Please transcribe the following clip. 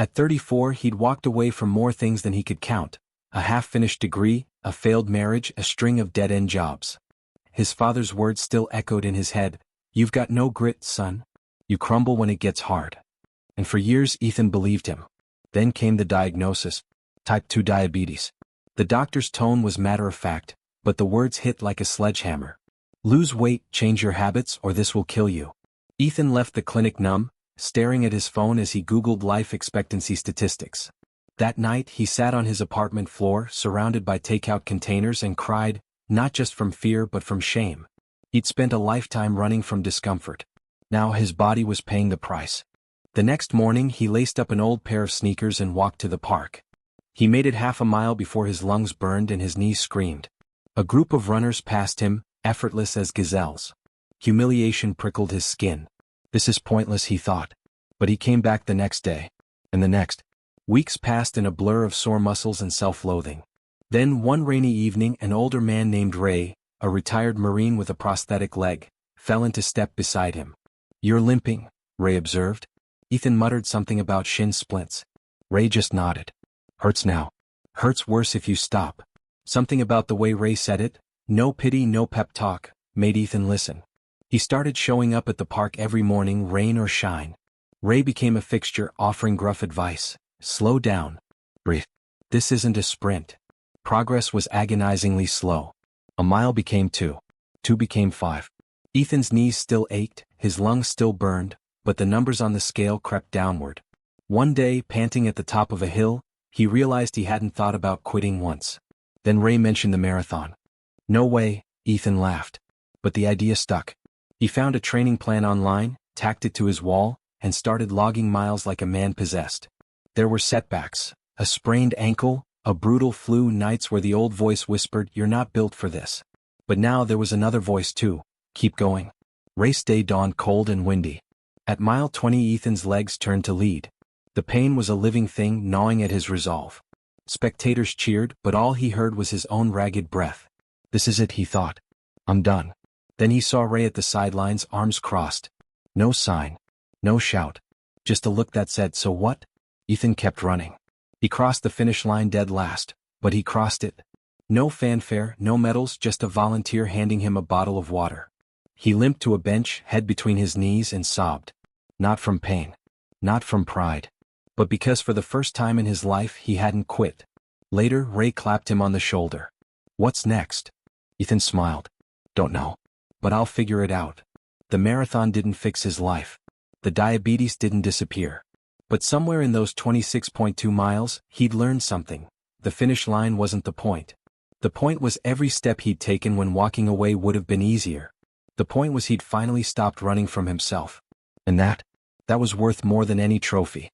At 34 he'd walked away from more things than he could count: a half-finished degree, a failed marriage, a string of dead-end jobs. His father's words still echoed in his head: "You've got no grit, son. You crumble when it gets hard." And for years Ethan believed him. Then came the diagnosis: type 2 diabetes. The doctor's tone was matter-of-fact, but the words hit like a sledgehammer. "Lose weight, change your habits, or this will kill you." Ethan left the clinic numb, staring at his phone as he Googled life expectancy statistics. That night he sat on his apartment floor, surrounded by takeout containers, and cried, not just from fear but from shame. He'd spent a lifetime running from discomfort. Now his body was paying the price. The next morning he laced up an old pair of sneakers and walked to the park. He made it half a mile before his lungs burned and his knees screamed. A group of runners passed him, effortless as gazelles. Humiliation prickled his skin. This is pointless, he thought. But he came back the next day. And the next. Weeks passed in a blur of sore muscles and self-loathing. Then one rainy evening an older man named Ray, a retired Marine with a prosthetic leg, fell into step beside him. "You're limping," Ray observed. Ethan muttered something about shin splints. Ray just nodded. "Hurts now. Hurts worse if you stop." Something about the way Ray said it, no pity, no pep talk, made Ethan listen. He started showing up at the park every morning, rain or shine. Ray became a fixture, offering gruff advice. "Slow down. Breathe. This isn't a sprint." Progress was agonizingly slow. A mile became 2. 2 became 5. Ethan's knees still ached, his lungs still burned, but the numbers on the scale crept downward. One day, panting at the top of a hill, he realized he hadn't thought about quitting once. Then Ray mentioned the marathon. "No way," Ethan laughed. But the idea stuck. He found a training plan online, tacked it to his wall, and started logging miles like a man possessed. There were setbacks: a sprained ankle, a brutal flu, nights where the old voice whispered, "You're not built for this." But now there was another voice too: "Keep going." Race day dawned cold and windy. At mile 20 Ethan's legs turned to lead. The pain was a living thing gnawing at his resolve. Spectators cheered, but all he heard was his own ragged breath. "This is it," he thought. "I'm done." Then he saw Ray at the sidelines, arms crossed. No sign. No shout. Just a look that said, "So what?" Ethan kept running. He crossed the finish line dead last, but he crossed it. No fanfare, no medals, just a volunteer handing him a bottle of water. He limped to a bench, head between his knees, and sobbed. Not from pain. Not from pride. But because for the first time in his life he hadn't quit. Later, Ray clapped him on the shoulder. "What's next?" Ethan smiled. "Don't know. But I'll figure it out." The marathon didn't fix his life. The diabetes didn't disappear. But somewhere in those 26.2 miles, he'd learned something. The finish line wasn't the point. The point was every step he'd taken when walking away would have been easier. The point was he'd finally stopped running from himself. And that was worth more than any trophy.